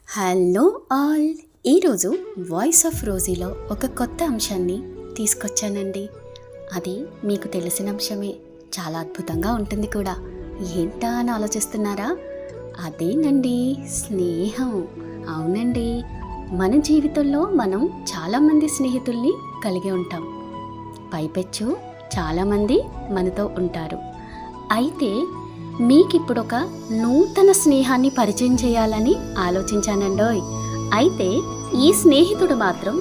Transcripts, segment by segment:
Hello all, ఈరోజు voice of రోజీలో ఒక కొత్త అంశాన్ని తీసుకొచ్చానండి. అది మీకు తెలిసిన అంశమే, చాలా అద్భుతంగా ఉంటుంది కూడా. ఏంటా అని ఆలోచిస్తున్నారా? అదేనండి, స్నేహం. అవునండి, మన జీవితంలో మనం చాలామంది స్నేహితుల్ని కలిగి ఉంటాం. పైపెచ్చు చాలామంది మనతో ఉంటారు. అయితే మీకిప్పుడు ఒక నూతన స్నేహాన్ని పరిచయం చేయాలని ఆలోచించానండోయ్. అయితే ఈ స్నేహితుడు మాత్రం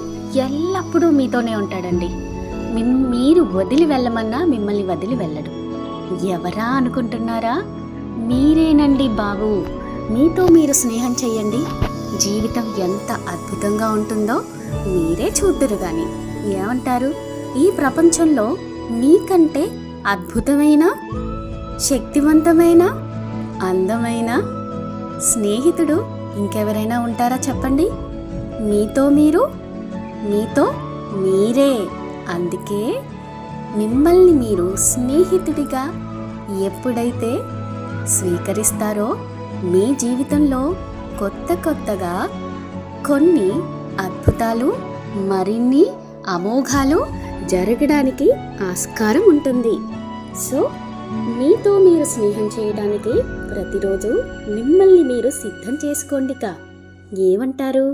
ఎల్లప్పుడూ మీతోనే ఉంటాడండి. మీరు వదిలి వెళ్ళమన్నా మిమ్మల్ని వదిలి వెళ్ళడు. ఎవరా అనుకుంటున్నారా? మీరేనండి బాబు. మీతో మీరు స్నేహం చెయ్యండి, జీవితం ఎంత అద్భుతంగా ఉంటుందో మీరే చూద్దురు గాని. ఏమంటారు? ఈ ప్రపంచంలో మీకంటే అద్భుతమైన, శక్తివంతమైన, అందమైన స్నేహితుడు ఇంకెవరైనా ఉంటారా చెప్పండి? మీతో మీరే. అందుకే మిమ్మల్ని మీరు స్నేహితుడిగా ఎప్పుడైతే స్వీకరిస్తారో మీ జీవితంలో కొత్తగా కొన్ని అద్భుతాలు, మరిన్ని అమోఘాలు జరగడానికి ఆస్కారం ఉంటుంది. సో మీతో మీరు స్నేహం చేయడానికి ప్రతిరోజు మిమ్మల్ని మీరు సిద్ధం చేసుకోండిక. ఏమంటారు?